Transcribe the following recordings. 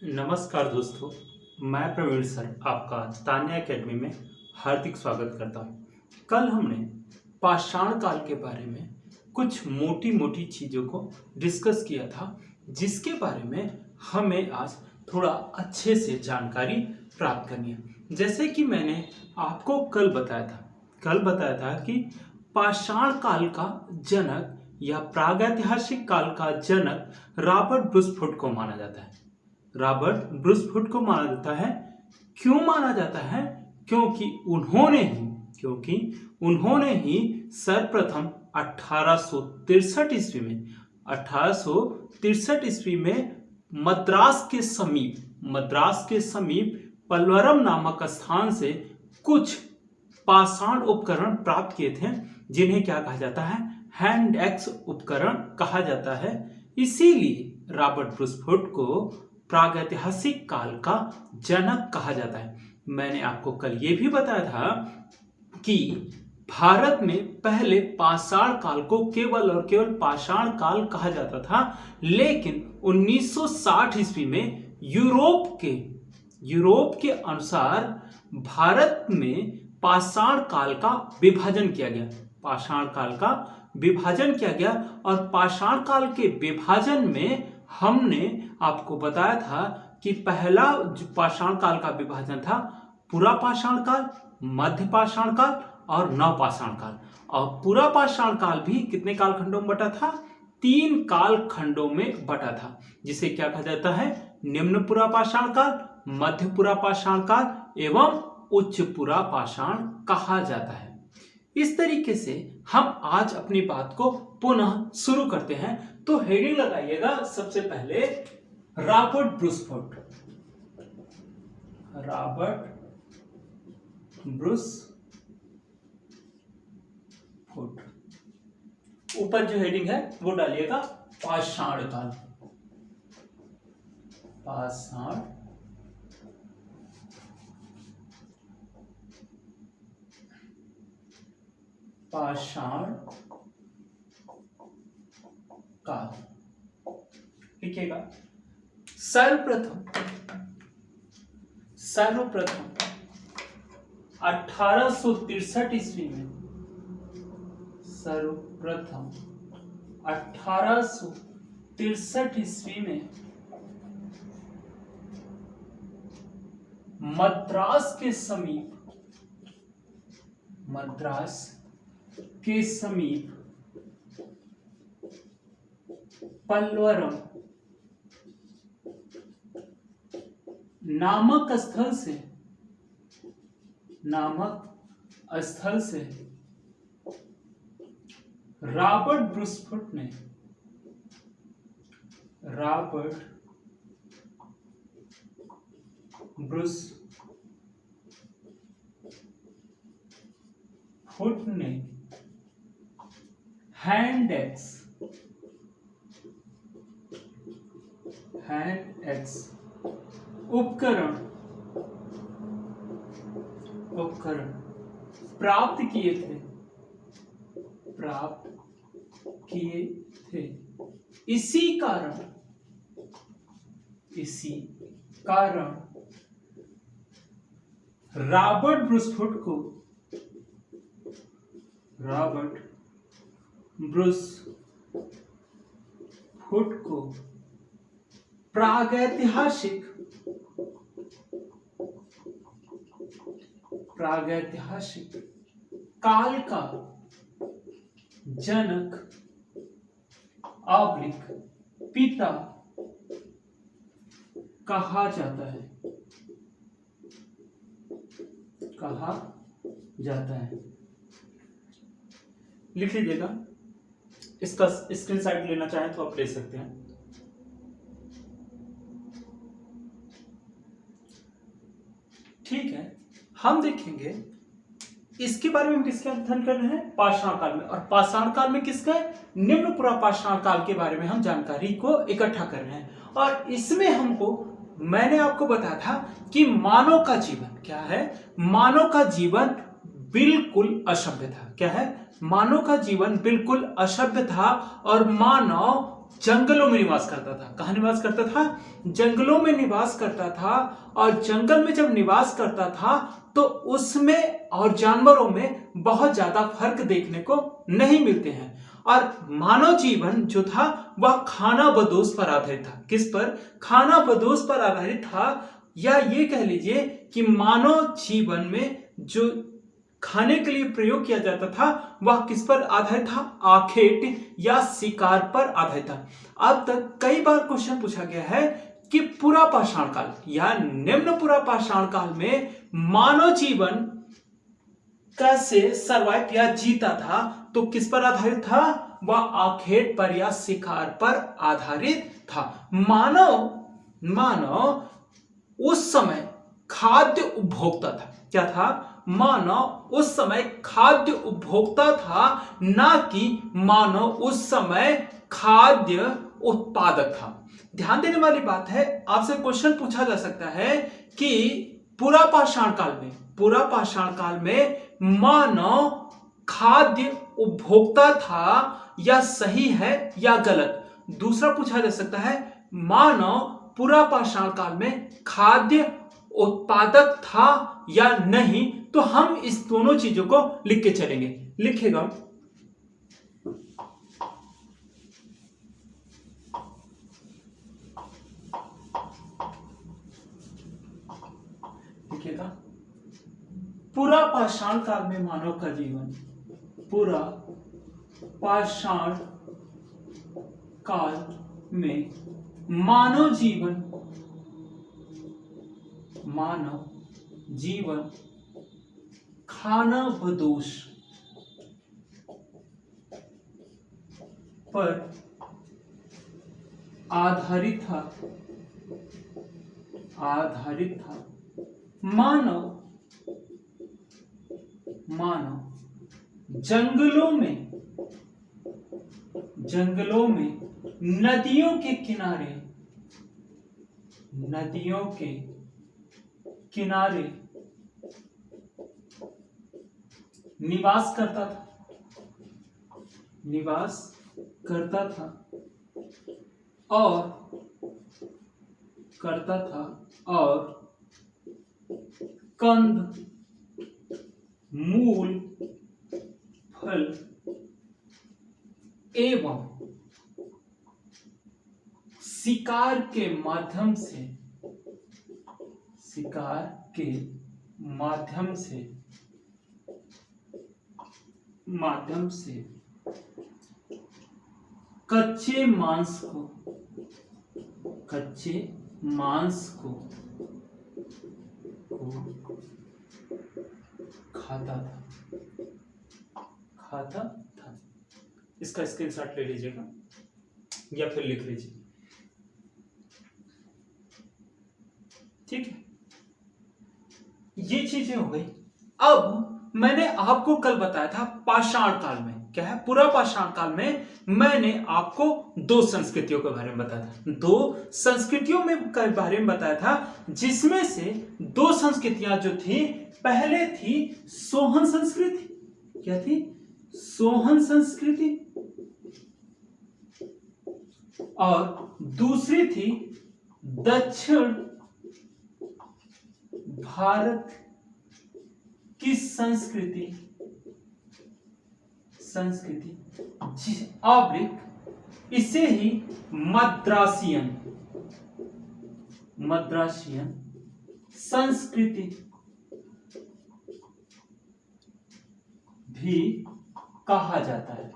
नमस्कार दोस्तों, मैं प्रवीण सर आपका तान्या एकेडमी में हार्दिक स्वागत करता हूँ। कल हमने पाषाण काल के बारे में कुछ मोटी मोटी चीज़ों को डिस्कस किया था, जिसके बारे में हमें आज थोड़ा अच्छे से जानकारी प्राप्त करनी है। जैसे कि मैंने आपको कल बताया था कि पाषाण काल का जनक या प्रागैतिहासिक काल का जनक रॉबर्ट ब्रूसफुट को माना जाता है। रॉबर्ट ब्रूसफुट को माना जाता है। क्यों माना जाता है? क्योंकि उन्होंने ही सर्वप्रथम 1863 ईस्वी में मद्रास के समीप पल्वरम नामक स्थान से कुछ पाषाण उपकरण प्राप्त किए थे, जिन्हें क्या कहा जाता है? हैंड एक्स उपकरण कहा जाता है। इसीलिए रॉबर्ट ब्रूसफुट को प्रागैतिहासिक काल का जनक कहा जाता है। मैंने आपको कल ये भी बताया था कि भारत में पहले पाषाण काल को केवल और केवल पाषाण काल कहा जाता था, लेकिन 1960 ईस्वी में यूरोप के अनुसार भारत में पाषाण काल का विभाजन किया गया और पाषाण काल के विभाजन में हमने आपको बताया था कि पहला जो पाषाण काल का विभाजन था, पूरा पाषाण काल, मध्य पाषाण काल और नव पाषाण काल। और पूरा पाषाण काल भी कितने कालखंडों में बटा था? 3 कालखंडों में बटा था, जिसे क्या कहा जाता है? निम्न पुरा पाषाण काल, मध्य पुरा पाषाण काल एवं उच्च पुरा पाषाण कहा जाता है। इस तरीके से हम आज अपनी बात को पुनः शुरू करते हैं। तो हेडिंग लगाइएगा सबसे पहले रॉबर्ट ब्रूसफुट। ऊपर जो हेडिंग है वो डालिएगा पाषाण काल। पाषाण काल लिखिएगा। सर्वप्रथम 1863 ईस्वी में मद्रास के समीप पल्वरम नामक स्थल से रॉबर्ट ब्रूसफुट ने हैंड एक्स उपकरण प्राप्त किए थे। इसी कारण रॉबर्ट ब्रूसफुट को प्रागैतिहासिक काल का जनक पिता कहा जाता है। लिख लीजिएगा। इसका स्क्रीनशॉट लेना चाहें तो आप ले सकते हैं। ठीक है, हम देखेंगे इसके बारे में। हम किसका अध्ययन कर रहे हैं? पाषाण काल में। और पाषाण काल में किसका? निम्न पुरा पाषाण काल के बारे में हम जानकारी को इकट्ठा कर रहे हैं। और इसमें मैंने आपको बताया था कि मानव का जीवन क्या है? मानव का जीवन बिल्कुल असभ्य था। क्या है? मानव का जीवन बिल्कुल असभ्य था और मानव जंगलों में निवास करता था। कहाँ निवास करता था? जंगलों में निवास करता था। और जंगल में जब निवास करता था तो उसमें और जानवरों में बहुत ज्यादा फर्क देखने को नहीं मिलते हैं। और मानव जीवन जो था वह खानाबदोश पर आधारित था। किस पर? खानाबदोश पर आधारित था। या ये कह लीजिए कि मानव जीवन में जो खाने के लिए प्रयोग किया जाता था वह किस पर आधारित था? आखेट या शिकार पर आधारित था। अब तक कई बार क्वेश्चन पूछा गया है कि पूरा पाषाण काल या निम्न पूरा पाषाण काल में मानव जीवन कैसे सर्वाइव या जीता था, तो किस पर आधारित था? वह आखेट पर या शिकार पर आधारित था। मानव उस समय खाद्य उपभोक्ता था। क्या था? मानव उस समय खाद्य उपभोक्ता था, ना कि मानव उस समय खाद्य उत्पादक था। ध्यान देने वाली बात है, आपसे क्वेश्चन पूछा जा सकता है कि पूरा पाषाण काल में मानव खाद्य उपभोक्ता था, या सही है या गलत। दूसरा पूछा जा सकता है, मानव पूरा पाषाण काल में खाद्य उत्पादक था या नहीं। तो हम इस दोनों चीजों को लिख के चलेंगे। लिखेगा, पूरा पाषाण काल में मानव का जीवन, पूरा पाषाण काल में मानव जीवन खानाबदोश पर आधारित था। मानव जंगलों में नदियों के किनारे निवास करता था और कंद मूल फल एवं शिकार के माध्यम से कच्चे मांस को खाता था। इसका स्क्रीनशॉट ले लीजिएगा या फिर लिख लीजिए। ठीक है, ये चीजें हो गई। अब मैंने आपको कल बताया था पाषाण काल में क्या है, पूरा पाषाण काल में मैंने आपको दो संस्कृतियों के बारे में बताया था। दो संस्कृतियों के बारे में बताया था, जिसमें से दो संस्कृतियां जो थी, पहले थी सोहन संस्कृति। क्या थी? सोहन संस्कृति। और दूसरी थी दक्षिण भारत की संस्कृति इसे ही मद्रासियन संस्कृति भी कहा जाता है।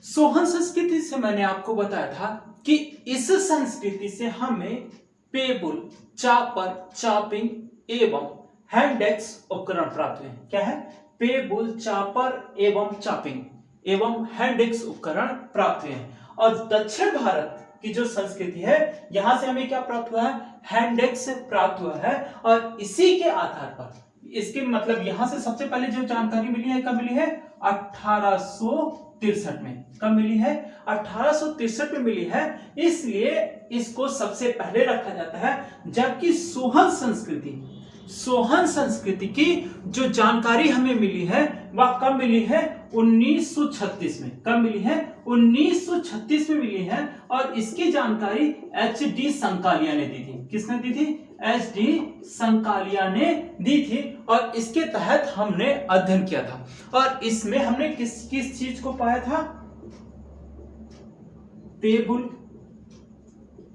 सोहन संस्कृति से मैंने आपको बताया था कि इस संस्कृति से हमें पेबुल, चापर, चॉपिंग एवं हैंडेक्स उपकरण प्राप्त हुए। क्या है? पेबुल, चापर एवं चॉपिंग एवं हैंडेक्स उपकरण प्राप्त हुए हैं। और दक्षिण भारत की जो संस्कृति है, यहां से हमें क्या प्राप्त हुआ है? हैंडेक्स प्राप्त हुआ है। और इसी के आधार पर, इसके मतलब यहां से सबसे पहले जो जानकारी मिली है, कब मिली है? 1863 में। कब मिली है? 1863 में मिली है। इसलिए इसको सबसे पहले रखा जाता है। जबकि सोहन संस्कृति सोहन संस्कृति की जो जानकारी हमें मिली है वह कब मिली है? 1936 में। कब मिली है? 1936 में मिली है। और इसकी जानकारी एच.डी. संकालिया ने दी थी। किसने दी थी? एच.डी. संकालिया ने दी थी। और इसके तहत हमने अध्ययन किया था। और इसमें हमने किस किस चीज को पाया था?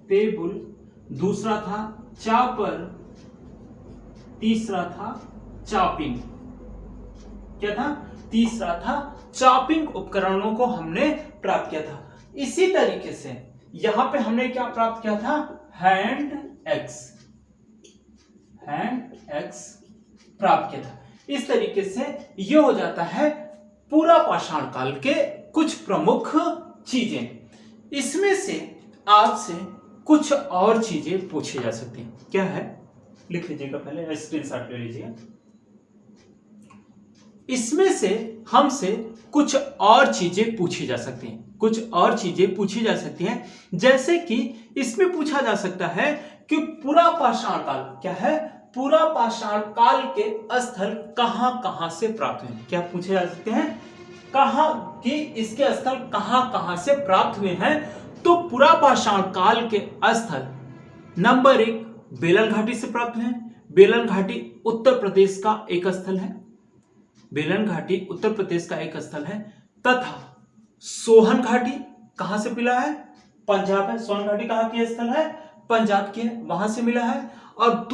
टेबुल, दूसरा था चापर, तीसरा था चॉपिंग। क्या था? तीसरा था चॉपिंग उपकरणों को हमने प्राप्त किया था। इसी तरीके से यहां पे हमने क्या प्राप्त किया था? हैंड एक्स प्राप्त किया था। इस तरीके से यह हो जाता है पूरा पाषाण काल के कुछ प्रमुख चीजें। इसमें से आपसे कुछ और चीजें पूछी जा सकती हैं। क्या है? लिख लीजिएगा, पहले स्क्रीनशॉट ले लीजिए। इसमें से हमसे कुछ और चीजें पूछी जा सकती हैं। कुछ और चीजें पूछी जा सकती हैं, जैसे कि इसमें पूछा जा सकता है कि पूरा पाषाण काल क्या है? पूरा पाषाण काल के स्थल कहां कहां से प्राप्त हुए? क्या पूछे जा सकते हैं? कहां कि इसके स्थल कहां कहां से प्राप्त हुए हैं? तो पूरा पाषाण काल के स्थल नंबर 1 बेलन घाटी से प्राप्त हुए हैं। बेलन घाटी उत्तर प्रदेश का एक स्थल है। बेलन घाटी उत्तर प्रदेश का एक स्थल है। तथा सोहन घाटी कहां से मिला है? पंजाब है। सोहन घाटी कहां की स्थल है? पंजाब की है, वहां से मिला है। और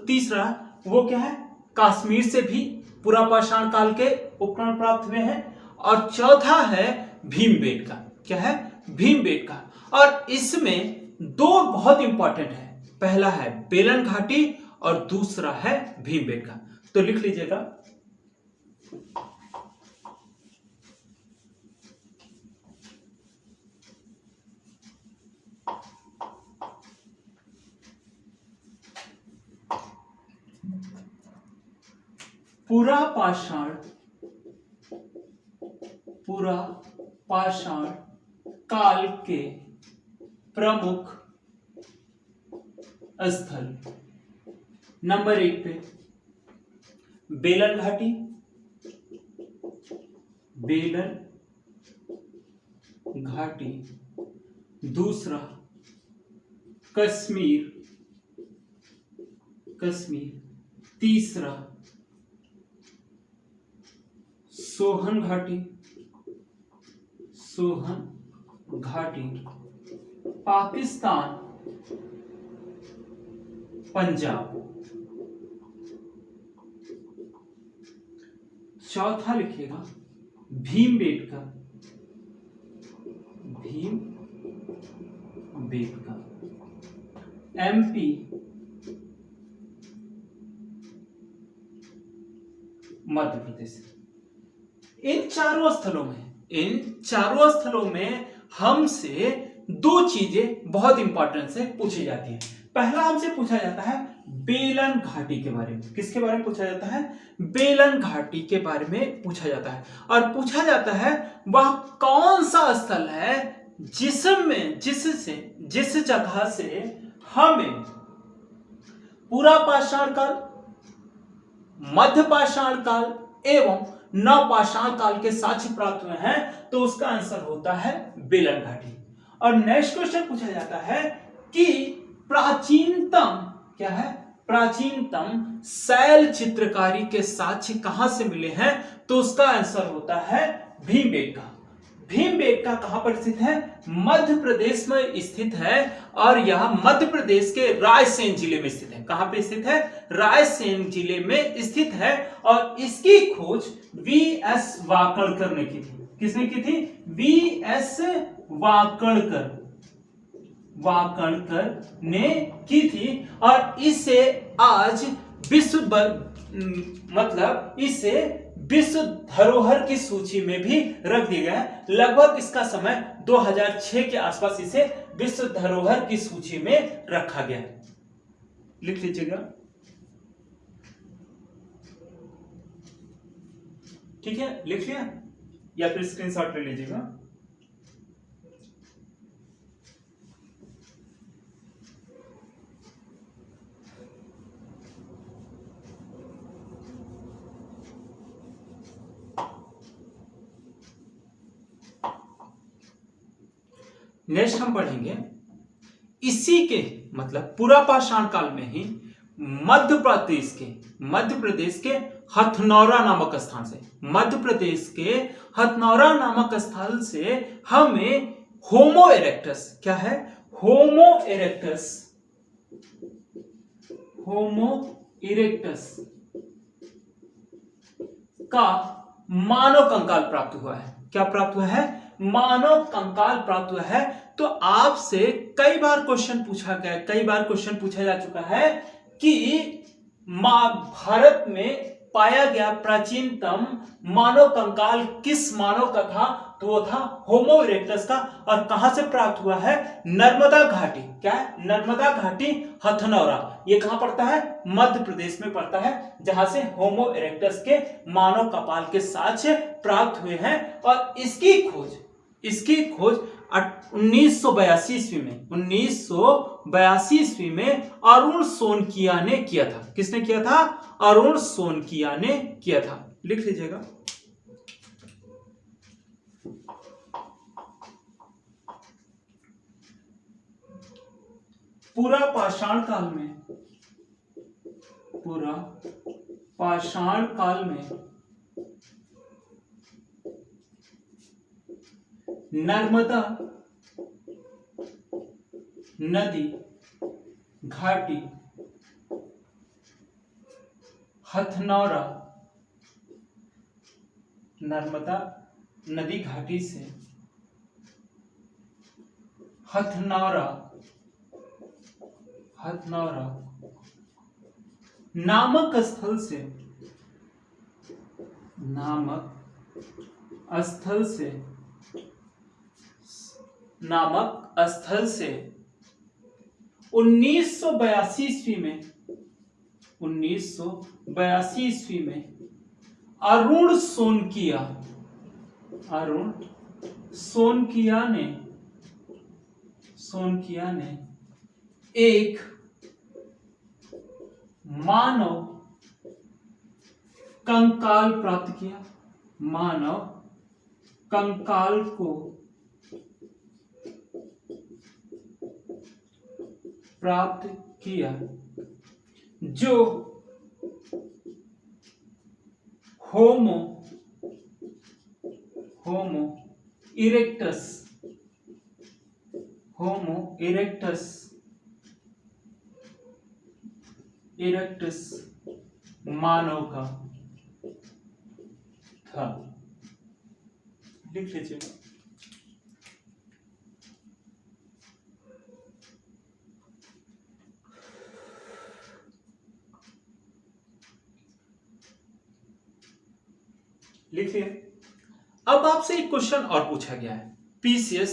तीसरा वो क्या है? कश्मीर से भी पूरा पाषाण काल के उपकरण प्राप्त हुए हैं। और चौथा है भीमबेटका। क्या है? भीमबेटका। और इसमें दो बहुत इंपॉर्टेंट है। पहला है बेलन घाटी और दूसरा है भीमबेटका। तो लिख लीजिएगा। पूरा पाषाण काल के प्रमुख स्थल नंबर 1 पे बेलन घाटी, दूसरा कश्मीर, तीसरा सोहन घाटी, पाकिस्तान, पंजाब। चौथा लिखिएगा भीमबेटका, एमपी, मध्य प्रदेश। इन चारों स्थलों में हमसे दो चीजें बहुत इंपॉर्टेंट से पूछी जाती हैं। पहला हमसे पूछा जाता है बेलन घाटी के बारे में। किसके बारे में पूछा जाता है? बेलन घाटी के बारे में पूछा जाता है। और पूछा जाता है वह कौन सा स्थल है जिस जगह से हमें पूरा पाषाण काल, मध्य पाषाण काल एवं नवपाषाण काल के साक्ष्य प्राप्त हुए हैं। तो उसका आंसर होता है बेलन घाटी। और नेक्स्ट क्वेश्चन पूछा जाता है कि प्राचीनतम क्या है? प्राचीनतम शैल चित्रकारी के साक्ष्य कहां से मिले हैं? तो उसका आंसर होता है भीमबेटका। भीमबेटका कहां पर स्थित है? मध्य प्रदेश में स्थित है। और यह मध्य प्रदेश के रायसेन जिले में स्थित है। कहां पे स्थित है? रायसेन जिले में स्थित है। और इसकी खोज वी.एस. वाकणकर ने की थी। किसने की थी? वी.एस. वाकणकर ने की थी। और इसे आज विश्व धरोहर की सूची में भी रख दिया गया है। लगभग इसका समय 2006 के आसपास इसे विश्व धरोहर की सूची में रखा गया है। लिख लीजिएगा। ठीक है, लिख लिया या फिर स्क्रीनशॉट ले लीजिएगा। नेक्स्ट हम पढ़ेंगे इसी के मतलब पूरा पाषाण काल में ही मध्य प्रदेश के हथनौरा नामक स्थान से, मध्य प्रदेश के हथनौरा नामक स्थल से हमें होमो इरेक्टस, क्या है, होमो इरेक्टस का मानव कंकाल प्राप्त हुआ है। क्या प्राप्त हुआ है? मानव कंकाल प्राप्त हुआ है। तो आपसे कई बार क्वेश्चन पूछा जा चुका है कि भारत में पाया गया प्राचीनतम मानव कंकाल किस मानव का था? तो वो था होमो इरेक्टस का। और कहां से प्राप्त हुआ है? नर्मदा घाटी। क्या है? नर्मदा घाटी हथनौरा। ये कहां पड़ता है? मध्य प्रदेश में पड़ता है, जहां से होमो इरेक्टस के मानव कपाल के साक्ष्य प्राप्त हुए हैं। और इसकी खोज 1982 ईस्वी में अरुण सोनकिया ने किया था। किसने किया था? अरुण सोनकिया ने किया था। लिख लीजिएगा। पूरा पाषाण काल में नर्मदा नदी घाटी हथनौरा, नर्मदा नदी घाटी से हथनौरा नामक स्थल से 1982 ईस्वी में अरुण सोनकिया ने एक मानव कंकाल प्राप्त किया। मानव कंकाल को प्राप्त किया जो होमो इरेक्टस मानव का था। लिख लीजिएगा। लिखिए। अब आपसे एक क्वेश्चन और पूछा गया है पीसीएस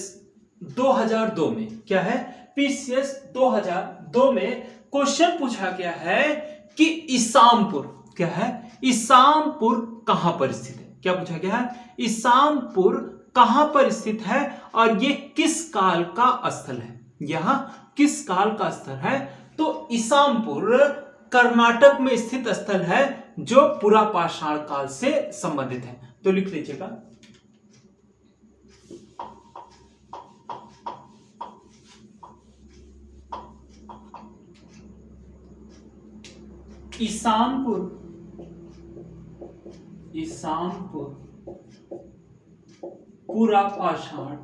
2002 में। क्या है? पीसीएस 2002 में क्वेश्चन पूछा गया है कि इसामपुर, क्या है, इसामपुर कहां पर स्थित है? क्या पूछा गया है? इसामपुर कहां पर स्थित है और ये किस काल का स्थल है? यह किस काल का स्थल है? तो इसामपुर कर्नाटक में स्थित स्थल है जो पूरा पाषाण काल से संबंधित है। तो लिख लीजिएगा। इसामपुर पूरा पाषाण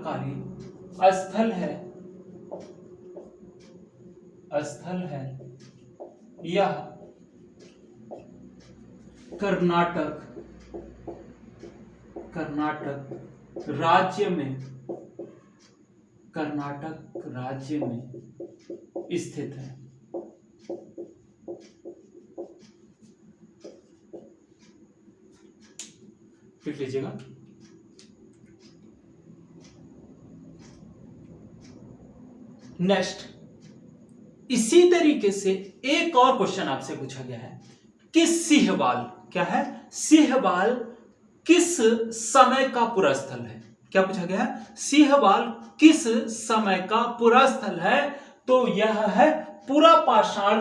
कालीन स्थल है। यह कर्नाटक राज्य में स्थित है। लिख लीजिएगा। नेक्स्ट, इसी तरीके से एक और क्वेश्चन आपसे पूछा गया है कि सिंहवाल, क्या है, सिंहवाल किस समय का पुरा स्थल है? क्या पूछा गया है? सिंहवाल किस समय का पुरा स्थल है? तो यह है पूरा पाषाण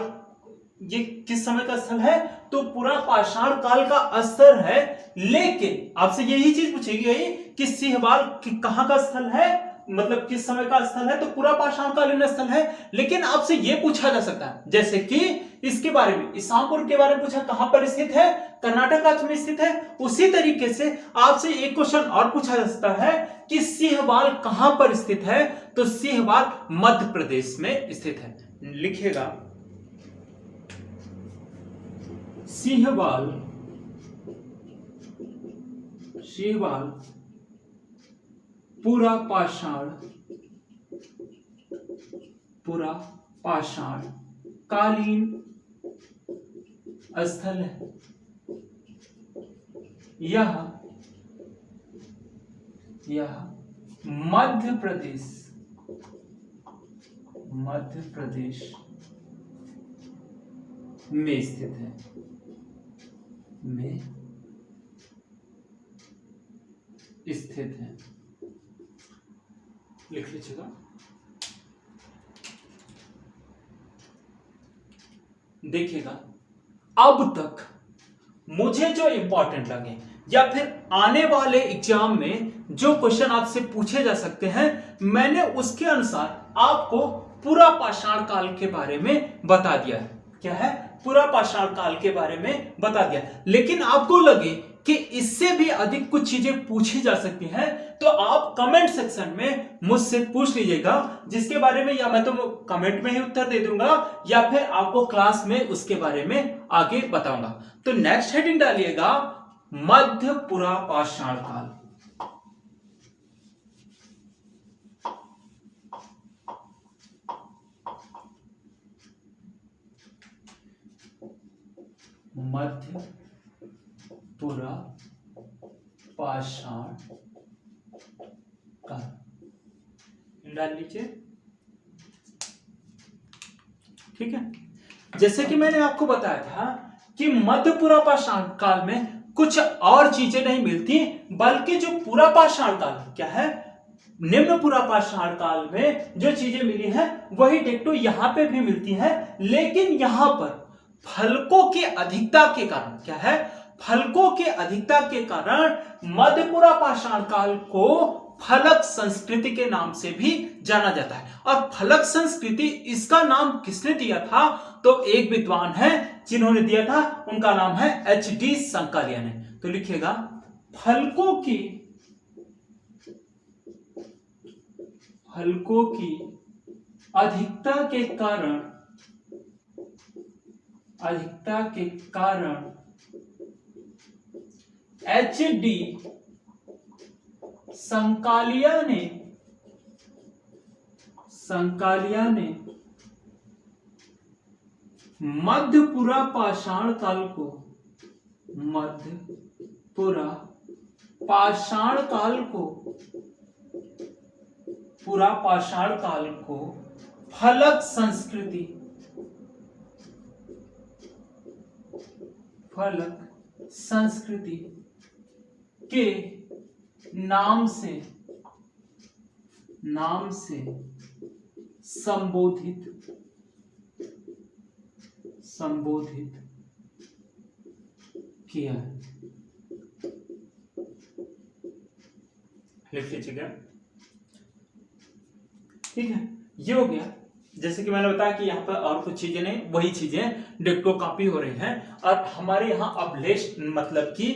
ये किस समय का स्थल है? तो पुरा पाषाण काल का स्तर है। लेकिन आपसे यही चीज पूछेगी गई कि सिंहवाल कहां का स्थल है, मतलब किस समय का स्थल है? तो पुरा पाषाण कालीन स्थल है। लेकिन आपसे यह पूछा जा सकता है, जैसे कि इसके बारे में, इसामपुर के बारे में पूछा, कहां पर स्थित है? कर्नाटक राज्य में स्थित है। उसी तरीके से आपसे एक क्वेश्चन और पूछा जा सकता है कि सिंहवाल कहां पर स्थित है? तो सिंहवाल मध्य प्रदेश में स्थित है। लिखिएगा सिंहवाल, सिंहवाल पुरा पाषाण कालीन स्थल है। यह मध्य प्रदेश में स्थित है, लिख लीजिएगा। देखिएगा, अब तक मुझे जो इंपॉर्टेंट लगे या फिर आने वाले एग्जाम में जो क्वेश्चन आपसे पूछे जा सकते हैं, मैंने उसके अनुसार आपको पुरा पाषाण काल के बारे में बता दिया है। क्या है? पुरा पाषाण काल के बारे में बता दिया। लेकिन आपको लगे कि इससे भी अधिक कुछ चीजें पूछी जा सकती हैं, तो आप कमेंट सेक्शन में मुझसे पूछ लीजिएगा, जिसके बारे में या मैं तो कमेंट में ही उत्तर दे दूंगा या फिर आपको क्लास में उसके बारे में आगे बताऊंगा। तो नेक्स्ट हेडिंग डालिएगा मध्य पुरा पाषाण काल। मध्य पुरा पाषाण काल डाल लीजिए। ठीक है, जैसे कि मैंने आपको बताया था कि मध्य पुरा पाषाण काल में कुछ और चीजें नहीं मिलती, बल्कि जो पुरा पाषाण काल क्या है, निम्न पुरा पाषाण काल में जो चीजें मिली हैं वही डिट्टो यहां पे भी मिलती हैं। लेकिन यहां पर फलकों की अधिकता के कारण, क्या है, फलकों की अधिकता के कारण मध्यपुरा पाषाण काल को फलक संस्कृति के नाम से भी जाना जाता है। और फलक संस्कृति, इसका नाम किसने दिया था? तो एक विद्वान है जिन्होंने दिया था, उनका नाम है एच.डी. संकालिया ने। तो लिखिएगा फलकों की अधिकता के कारण एच.डी. संकालिया ने मध्यपुरा पाषाण काल को फलक संस्कृति के नाम से संबोधित किया। लिख लीजिएगा। ठीक है, ये हो गया। जैसे कि मैंने बताया कि यहाँ पर और कुछ चीजें नहीं, वही चीजें डिट्टो कॉपी हो रही हैं। और हमारे यहाँ अब लेस्ट, मतलब कि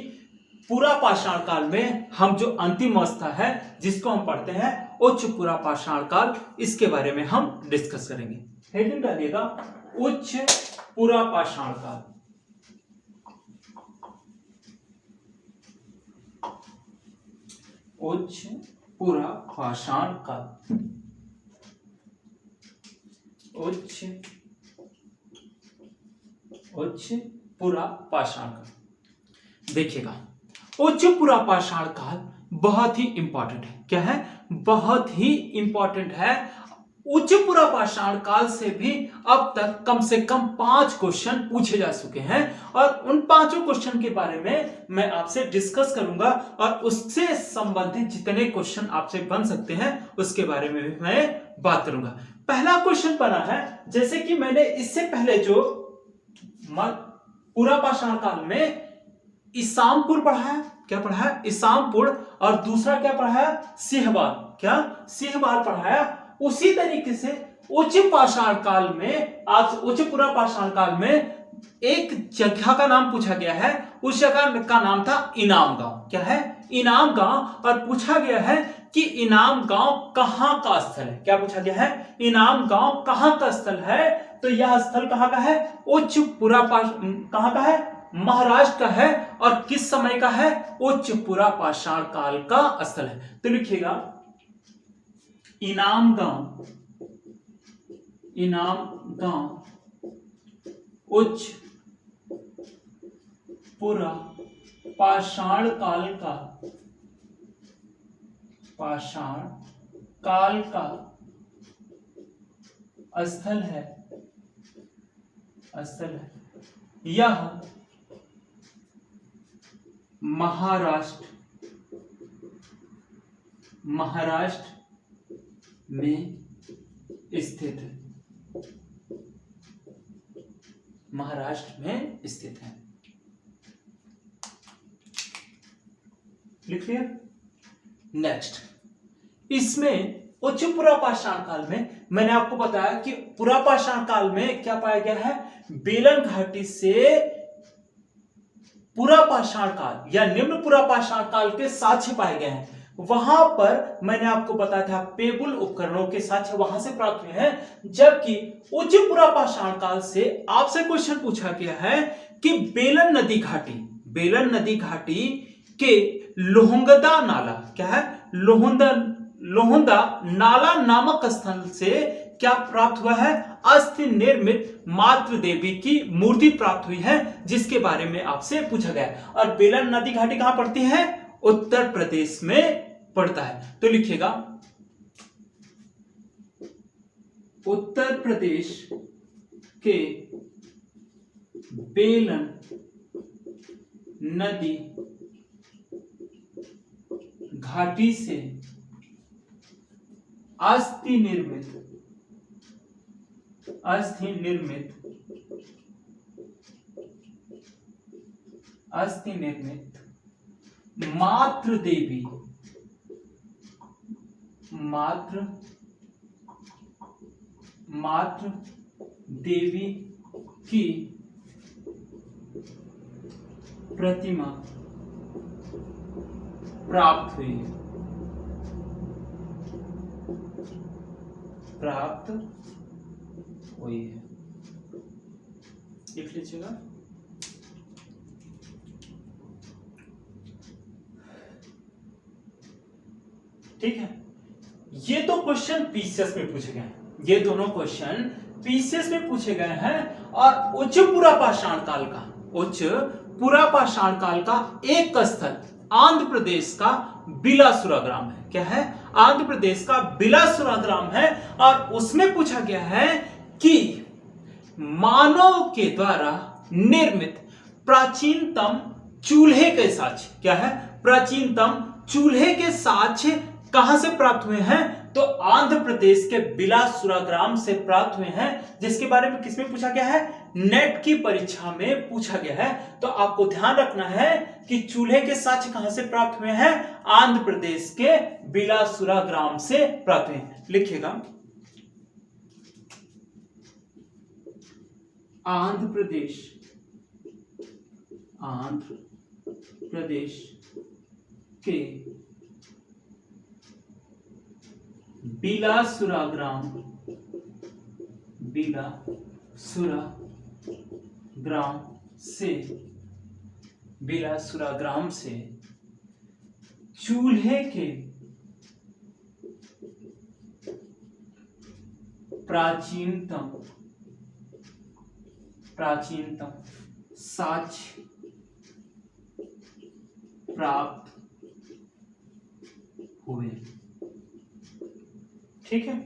पुरा पाषाण काल में हम जो अंतिम अवस्था है जिसको हम पढ़ते हैं, उच्च पुरा पाषाण काल, इसके बारे में हम डिस्कस करेंगे। हेडिंग डालिएगा उच्च पुरा पाषाण काल। उच्च पुरा पाषाण काल, उच्च पुरा पाषाण काल। देखिएगा, उच्च पुरा पाषाण काल बहुत ही इंपॉर्टेंट है। क्या है? बहुत ही इंपॉर्टेंट है। उच्च पुरा पाषाण काल से भी अब तक कम से कम 5 क्वेश्चन पूछे जा चुके हैं, और उन 5 क्वेश्चन के बारे में मैं आपसे डिस्कस करूंगा, और उससे संबंधित जितने क्वेश्चन आपसे बन सकते हैं उसके बारे में भी मैं बात करूंगा। पहला क्वेश्चन बना है, जैसे कि मैंने इससे पहले जो पूरा पाषाण काल में इसामपुर पढ़ा है। क्या पढ़ा है? इसामपुर। और दूसरा क्या पढ़ा है? सिंहवाल। क्या? सिंहवाल पढ़ा है। उसी तरीके से उच्च पाषाण काल में, आज उच्च पूरा पाषाण काल में एक जगह का नाम पूछा गया है। उस जगह का नाम था इनाम गांव। क्या है? इनाम गांव। और पूछा गया है कि इनाम गांव कहां का स्थल है। क्या पूछा गया है? इनाम गांव कहां का स्थल है? तो यह स्थल कहां का है? उच्च पूरा कहां का है? महाराष्ट्र का है। और किस समय का है? उच्च पूरा पाषाण काल का स्थल है। तो लिखिएगा इनाम गांव, इनाम गांव उच्च पूरा पाषाण काल का, पाषाण काल का स्थल है, स्थल है। यह महाराष्ट्र, महाराष्ट्र में स्थित है, महाराष्ट्र में स्थित है। लिख लिया? नेक्स्ट, इसमें उच्च पुरा पाषाण काल में मैंने आपको बताया कि पुरा पाषाण काल में क्या पाया गया है? बेलन घाटी से पुरा पाषाण काल या निम्न पुरा पाषाण काल के साक्ष्य पाए गए हैं। वहां पर मैंने आपको बताया था पेबुल उपकरणों के साक्ष्य वहां से प्राप्त हुए हैं। जबकि उच्च पुरा पाषाण काल से आपसे क्वेश्चन पूछा गया है कि बेलन नदी घाटी, बेलन नदी घाटी के लोहंगदा नाला, क्या है? लोहंदा नाला नामक स्थल से क्या प्राप्त हुआ है? अस्थि निर्मित मातृ देवी की मूर्ति प्राप्त हुई है, जिसके बारे में आपसे पूछा गया। और बेलन नदी घाटी कहां पड़ती है? उत्तर प्रदेश में पड़ता है। तो लिखिएगा उत्तर प्रदेश के बेलन नदी घाटी से अस्थि निर्मित मातृ देवी, मातृ देवी की प्रतिमा प्राप्त हुई है, प्राप्त हुई है। लिख लीजिएगा। ठीक है, ये तो क्वेश्चन पीसीएस में पूछे गए हैं, ये दोनों क्वेश्चन पीसीएस में पूछे गए हैं। और उच्च पुरा पाषाण काल का, उच्च पुरा पाषाण काल का एक स्थल आंध्र प्रदेश का बिलासुरा ग्राम है। क्या है? आंध्र प्रदेश का बिलासुरा ग्राम है। और उसमें पूछा गया है कि मानव के द्वारा निर्मित प्राचीनतम चूल्हे के साक्ष्य, क्या है? प्राचीनतम चूल्हे के साक्ष्य कहां से प्राप्त हुए हैं? तो आंध्र प्रदेश के बिलासुरा ग्राम से प्राप्त हुए हैं, जिसके बारे में किसमें पूछा गया है? नेट की परीक्षा में पूछा गया है। तो आपको ध्यान रखना है कि चूल्हे के साक्ष्य कहां से प्राप्त हुए हैं? आंध्र प्रदेश के बिलासुरा ग्राम से प्राप्त हुए। लिखिएगा आंध्र प्रदेश के बिलासुरा ग्राम से चूल्हे के प्राचीनतम साक्ष्य प्राप्त हुए। ठीक है,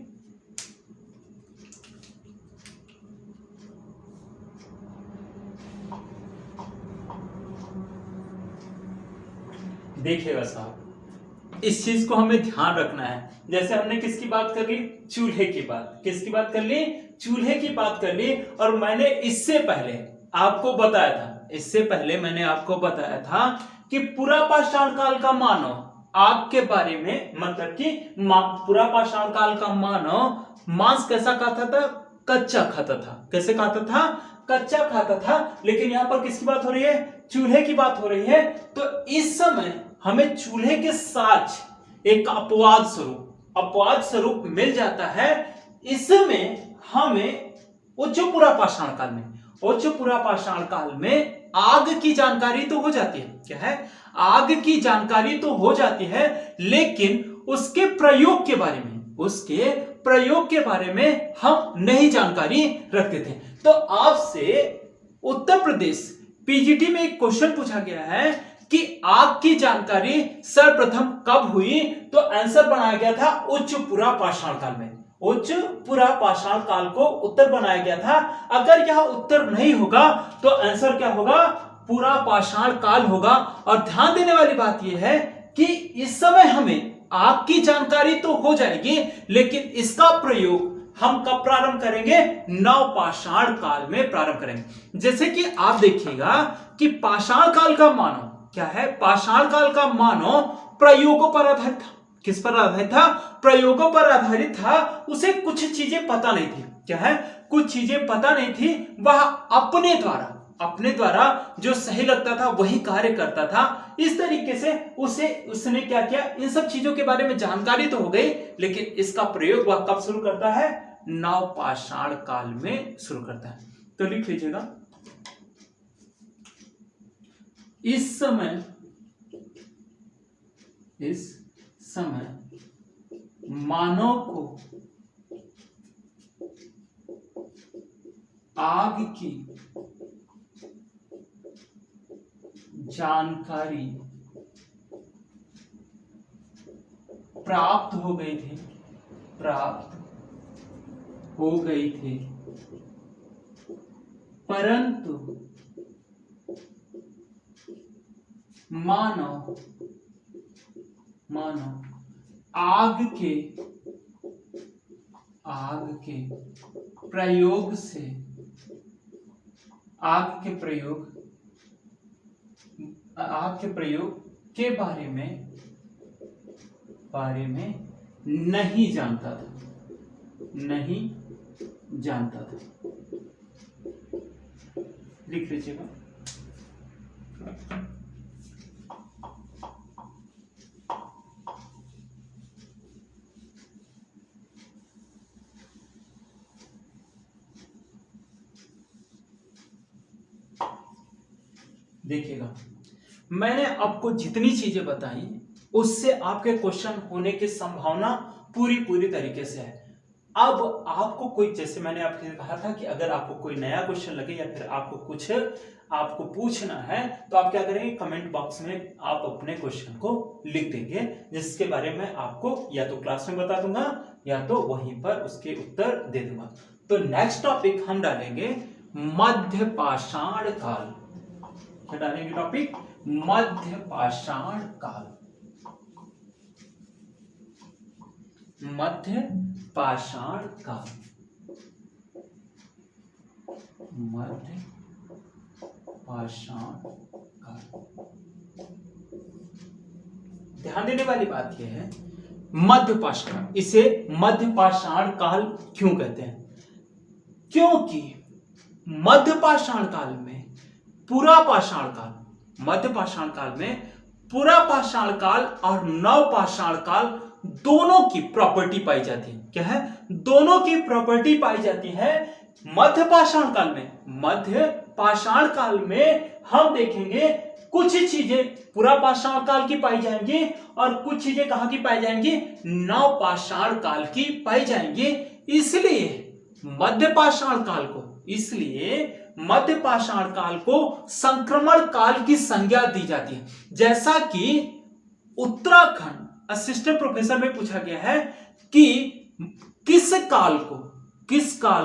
देखिएगा साहब, इस चीज को हमें ध्यान रखना है। जैसे हमने किसकी बात कर ली? चूल्हे की बात। किसकी बात कर ली? चूल्हे की बात कर ली। और मैंने इससे पहले आपको बताया था, इससे पहले मैंने आपको बताया था कि पूरा पाषाण काल का मानव आग के बारे में, मतलब कि पूरा पाषाण काल का मानव मांस कैसा खाता था? कच्चा खाता था। कैसे खाता था? कच्चा खाता था। लेकिन यहां पर किसकी बात हो रही है? चूल्हे की बात हो रही है। तो इस समय हमें चूल्हे के साथ एक अपवाद स्वरूप मिल जाता है। इसमें हमें उच्च पुरा पाषाण काल में आग की जानकारी तो हो जाती है। क्या है? आग की जानकारी तो हो जाती है, लेकिन उसके प्रयोग के बारे में हम नहीं जानकारी रखते थे। तो आपसे उत्तर प्रदेश पीजीटी में एक क्वेश्चन पूछा गया है कि आग की जानकारी सर्वप्रथम कब हुई? तो आंसर बनाया गया था उच्च पुरा पाषाण काल में। उच्च पुरा पाषाण काल को उत्तर बनाया गया था। अगर यह उत्तर नहीं होगा तो आंसर क्या होगा? पूरा पाषाण काल होगा। और ध्यान देने वाली बात यह है कि इस समय हमें आग की जानकारी तो हो जाएगी, लेकिन इसका प्रयोग हम कब प्रारंभ करेंगे? नवपाषाण काल में प्रारंभ करेंगे। जैसे कि आप देखिएगा कि पाषाण काल का मानव क्या है? पाषाण काल का मानव प्रयोगों पर आधारित था। किस पर आधारित था? प्रयोगों पर आधारित था। उसे कुछ चीजें पता नहीं थी। क्या है? कुछ चीजें पता नहीं थी। वह अपने द्वारा जो सही लगता था वही कार्य करता था। इस तरीके से उसने क्या किया? इन सब चीजों के बारे में जानकारी तो हो गई, लेकिन इसका प्रयोग वह कब शुरू करता है? नवपाषाण काल में शुरू करता है। तो लिख लीजिएगा, इस समय मानव को आग की जानकारी प्राप्त हो गई थी, परंतु मानव आग के प्रयोग के बारे में नहीं जानता था। लिख लीजिएगा, देखिएगा, मैंने आपको जितनी चीजें बताई उससे आपके क्वेश्चन होने की संभावना पूरी तरीके से है। अब आपको कोई, जैसे मैंने आपसे कहा था कि अगर आपको कोई नया क्वेश्चन लगे या फिर आपको पूछना है तो आप क्या करेंगे? कमेंट बॉक्स में आप अपने क्वेश्चन को लिख देंगे, जिसके बारे में आपको या तो क्लास में बता दूंगा या तो वहीं पर उसके उत्तर दे दूंगा। तो नेक्स्ट टॉपिक हम डालेंगे मध्य पाषाण काल। क्या डालेंगे टॉपिक? मध्य पाषाण काल। मध्य पाषाण काल। ध्यान देने वाली बात यह है, मध्य पाषाण, इसे मध्य पाषाण काल क्यों कहते हैं? क्योंकि मध्य पाषाण काल में पूरा पाषाण काल और नवपाषाण काल दोनों की प्रॉपर्टी पाई जाती है। क्या है? दोनों की प्रॉपर्टी पाई जाती है मध्य पाषाण काल में। हम देखेंगे कुछ चीजें पूरा पाषाण काल की पाई जाएंगी और कुछ चीजें कहां की पाई जाएंगी? नवपाषाण काल की पाई जाएंगी। इसलिए मध्य पाषाण काल को संक्रमण काल की संज्ञा दी जाती है। जैसा कि उत्तराखंड असिस्टेंट प्रोफेसर में पूछा गया है कि किस काल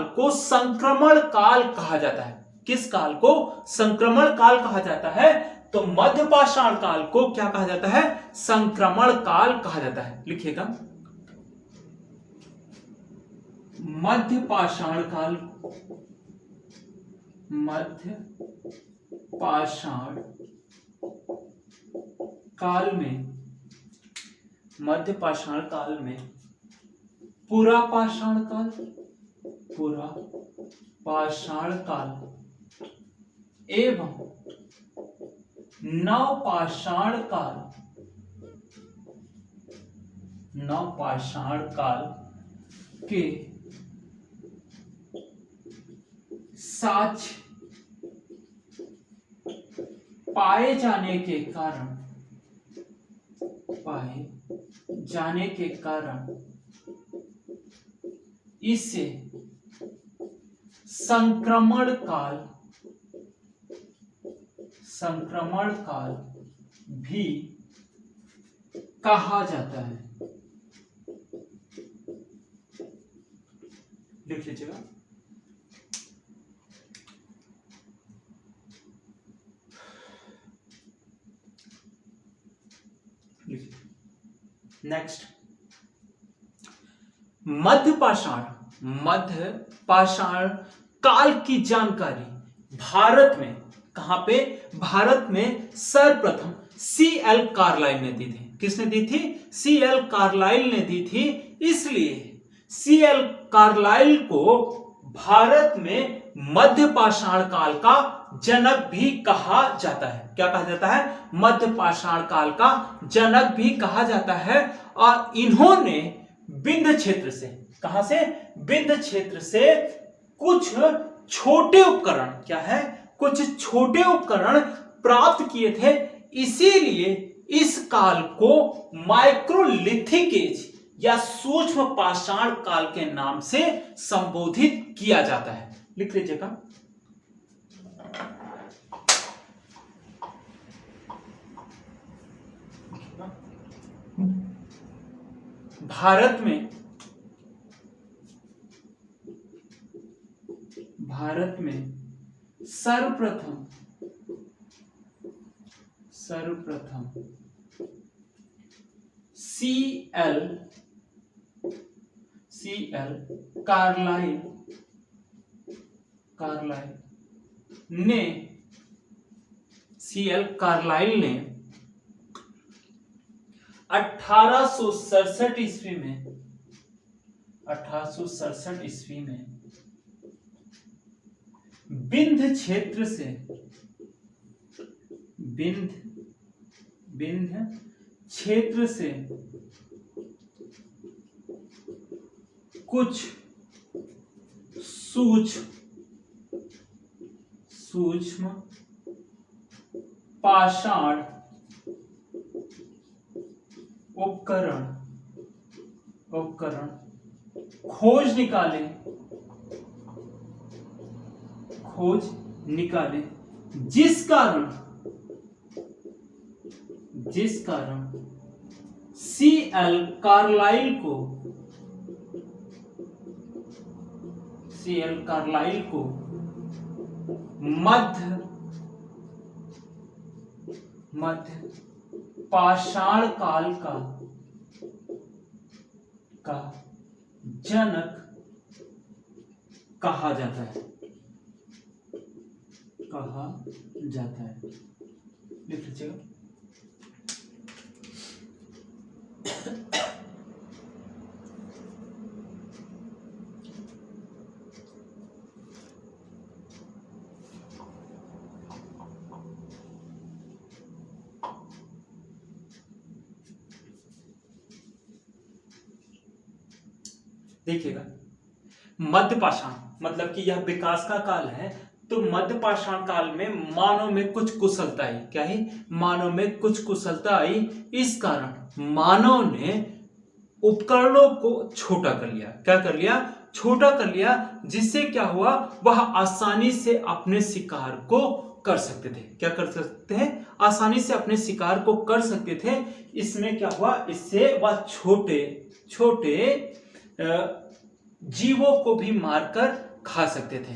को संक्रमण काल कहा जाता है? किस काल को संक्रमण काल कहा जाता है? तो मध्य पाषाण काल को क्या कहा जाता है? संक्रमण काल कहा जाता है। लिखिएगा, मध्य पाषाण काल मध्य पाषाण काल में, मध्य पाषाण काल में पुरा पाषाण काल, पुरा पाषाण काल एवं नव पाषाण काल, नव पाषाण काल के साक्ष्य पाए जाने के कारण, पाए जाने के कारण इसे संक्रमण काल, संक्रमण काल भी कहा जाता है। लिख लीजिएगा। नेक्स्ट, मध्य पाषाण, मध्य पाषाण काल की जानकारी भारत में, कहां पे, भारत में सर्वप्रथम C.L. कार्लाइल ने दी थी। किसने दी थी? C.L. कार्लाइल ने दी थी। इसलिए C.L. कार्लाइल को भारत में मध्य पाषाण काल का जनक भी कहा जाता है। क्या कहा जाता है? मध्य पाषाण काल का जनक भी कहा जाता है। और इन्होंने विंध्य क्षेत्र से, कहां से? विंध्य क्षेत्र से कुछ छोटे उपकरण, क्या है? कुछ छोटे उपकरण प्राप्त किए थे। इसीलिए इस काल को माइक्रोलिथिक एज या सूक्ष्म पाषाण काल के नाम से संबोधित किया जाता है। लिख लीजिएगा। भारत में, भारत में सर्वप्रथम C.L. कार्लाइल ने, C.L. कार्लाइल ने 1867 ईस्वी में, 1867 ईस्वी में विंध्य क्षेत्र से, विंध्य क्षेत्र से कुछ सूक्ष्म पाषाण उपकरण खोज निकाले, जिस कारण C.L. कार्लाइल को मध्य पाषाण काल का जनक कहा जाता है, लिख लीजिएगा। देखिएगा, मध्य पाषाण मतलब कि यह विकास का काल है। तो मध्य पाषाण काल में मानव में कुछ कुशलता आई। क्या है? मानव में कुछ कुशलता आई। इस कारण मानव ने उपकरणों को छोटा कर लिया। क्या कर लिया? छोटा कर लिया। जिससे क्या हुआ? वह आसानी से अपने शिकार को कर सकते थे। क्या कर सकते हैं? आसानी से अपने शिकार को कर सकते थे। इसमें क्या हुआ? इससे वह छोटे जीवों को भी मारकर खा सकते थे।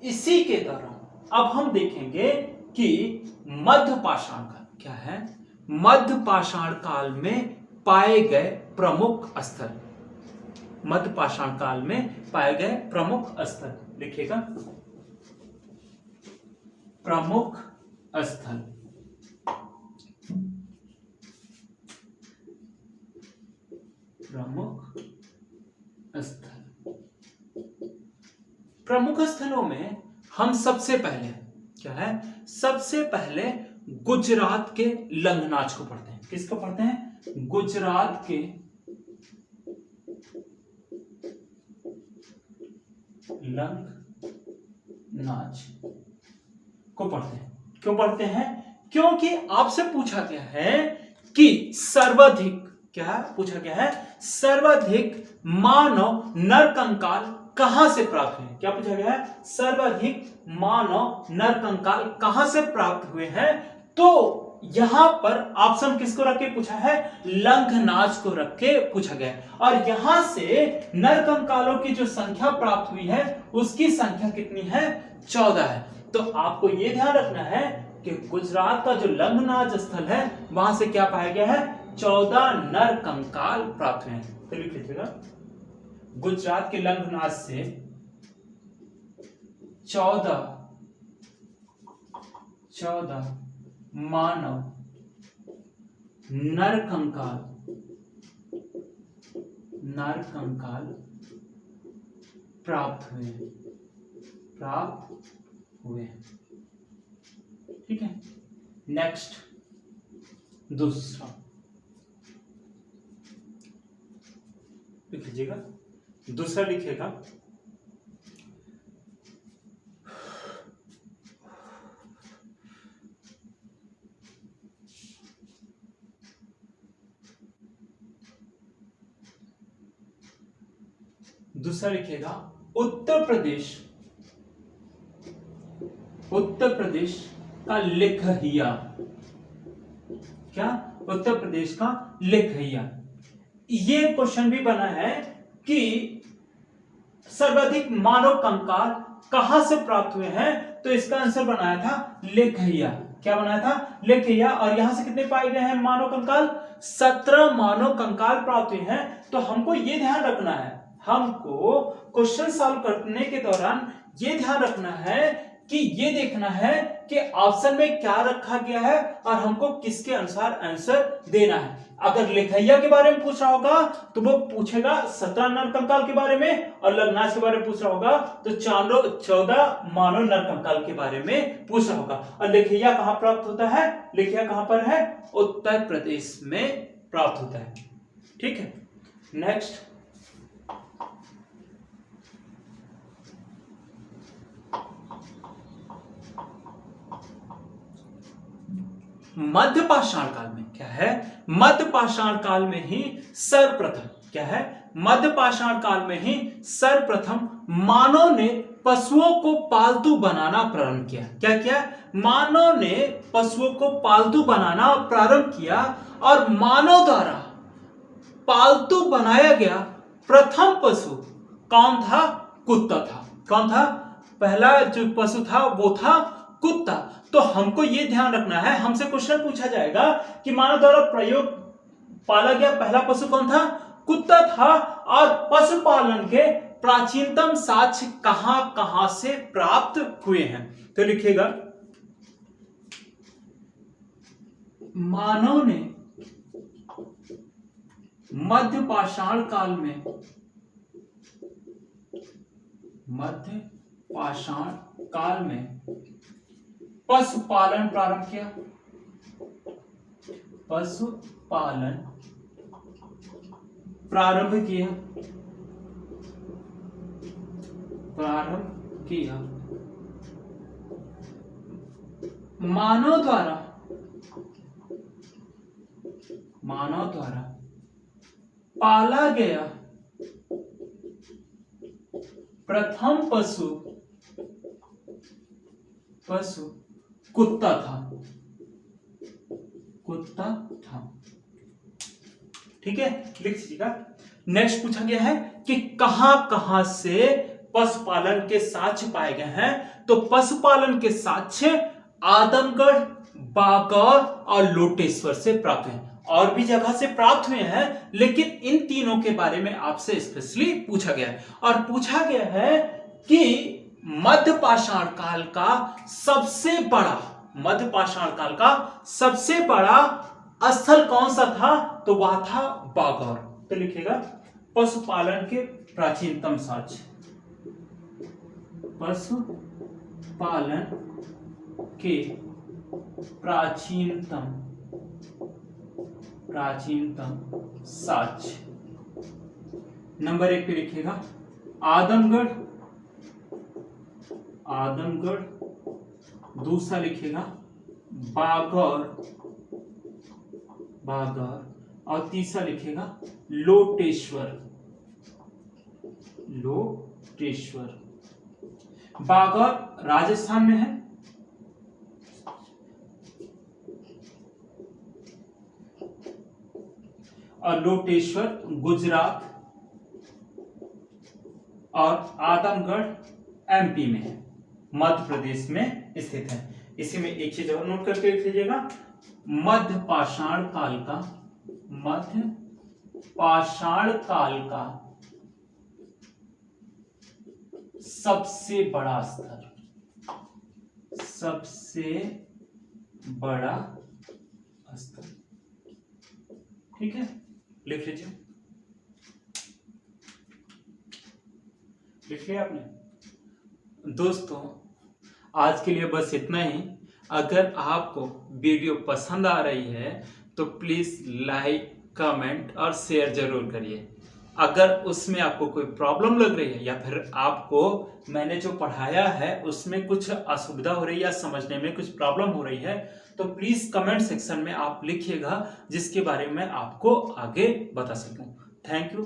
इसी के दौरान अब हम देखेंगे कि मध्य पाषाण काल क्या है। मध्य पाषाण काल में पाए गए प्रमुख स्थल, मध्य पाषाण काल में पाए गए प्रमुख स्थल लिखिएगा। प्रमुख स्थल। प्रमुख स्थल, प्रमुख स्थलों में हम सबसे पहले क्या है, सबसे पहले गुजरात के लंगनाच को पढ़ते हैं। किसको पढ़ते हैं? गुजरात के लंगनाच को पढ़ते हैं। क्यों पढ़ते हैं? क्योंकि आपसे पूछा गया है कि सर्वाधिक, क्या पूछा गया है, सर्वाधिक मानव नरकंकाल कहां से प्राप्त हुए? क्या पूछा गया है? सर्वाधिक मानव नरकंकाल कहां से प्राप्त हुए हैं? तो यहां पर ऑप्शन किसको रख के पूछा है? लंघनाच को रख के पूछा गया है। और यहां से नरकंकालों की जो संख्या प्राप्त हुई है उसकी संख्या कितनी है? 14 है। तो आपको यह ध्यान रखना है कि गुजरात का जो लंघनाच स्थल है वहां से क्या पाया गया है? 14 नरकंकाल प्राप्त हुए हैं। तो लिख लीजिएगा, गुजरात के लंघनाच से 14 मानव नरकंकाल प्राप्त हुए। ठीक है, नेक्स्ट दूसरा लिख लीजिएगा। दूसरा लिखिएगा, दूसरा लिखिएगा उत्तर प्रदेश का लेखहिया। क्या? उत्तर प्रदेश का लेखहिया। ये क्वेश्चन भी बना है कि सर्वाधिक मानव कंकाल कहां से प्राप्त हुए हैं? तो इसका आंसर बनाया था लेखहिया। क्या बनाया था? लेखहिया। और यहां से कितने पाए गए हैं मानव कंकाल? 17 मानव कंकाल प्राप्त हुए हैं। तो हमको ये ध्यान रखना है, हमको क्वेश्चन सॉल्व करने के दौरान ये ध्यान रखना है कि ये देखना है कि ऑप्शन में क्या रखा गया है और हमको किसके अनुसार आंसर देना है। अगर लेखैया के बारे में पूछ रहा होगा तो वो पूछेगा 17 नरकंकाल के बारे में, और लंघनाच के बारे में पूछ रहा होगा तो 14 मानव नरकंकाल के बारे में पूछ रहा होगा। और लेखैया कहां प्राप्त होता है? लेखैया कहां पर है? उत्तर प्रदेश में प्राप्त होता है। ठीक है, नेक्स्ट मध्य पाषाण काल में क्या है? मध्य पाषाण काल में ही सर्वप्रथम क्या है? मध्य पाषाण काल में ही सर्वप्रथम मानव ने पशुओं को पालतू बनाना प्रारंभ किया। क्या किया? मानव ने पशुओं को पालतू बनाना प्रारंभ किया। और मानव द्वारा पालतू बनाया गया प्रथम पशु कौन था? कुत्ता था। कौन था? पहला जो पशु था वो था कुत्ता। तो हमको ये ध्यान रखना है, हमसे क्वेश्चन पूछा जाएगा कि मानव द्वारा प्रयोग पाला गया पहला पशु कौन था? कुत्ता था। और पशुपालन के प्राचीनतम साक्ष्य कहां कहां से प्राप्त हुए हैं? तो लिखिएगा, मानव ने मध्य पाषाण काल में पशुपालन प्रारंभ किया। पशुपालन प्रारंभ किया। मानव द्वारा पाला गया प्रथम पशु कुत्ता था। ठीक है, लिख लीजिएगा। नेक्स्ट पूछा गया है कि कहां कहां से पशुपालन के साक्ष्य पाए गए हैं? तो पशुपालन के साक्ष्य आदमगढ़, बागौर और लोटेश्वर से प्राप्त हुए हैं। और भी जगह से प्राप्त हुए हैं, लेकिन इन तीनों के बारे में आपसे स्पेशली पूछा गया है। और पूछा गया है कि मध्य पाषाण काल का सबसे बड़ा, मध्य पाषाण काल का सबसे बड़ा स्थल कौन सा था? तो वह था बागौर। तो लिखिएगा पशुपालन के प्राचीनतम साक्ष्य, पशुपालन के प्राचीनतम साक्ष्य। नंबर 1 पे लिखिएगा आदमगढ़, दूसरा लिखिएगा बागौर, और तीसरा लिखिएगा लोटेश्वर। बागौर राजस्थान में है, और लोटेश्वर गुजरात, और आदमगढ़ एमपी में है, मध्य प्रदेश में स्थित है। इसी में एक चीज और नोट करके लिख लीजिएगा, मध्य पाषाण काल का सबसे बड़ा स्तर, ठीक है, लिख लीजिए। लिख लिया आपने? दोस्तों आज के लिए बस इतना ही। अगर आपको वीडियो पसंद आ रही है तो प्लीज लाइक, कमेंट और शेयर जरूर करिए। अगर उसमें आपको कोई प्रॉब्लम लग रही है या फिर आपको मैंने जो पढ़ाया है उसमें कुछ असुविधा हो रही है या समझने में कुछ प्रॉब्लम हो रही है तो प्लीज कमेंट सेक्शन में आप लिखिएगा, जिसके बारे में आपको आगे बता सकूं। Thank you.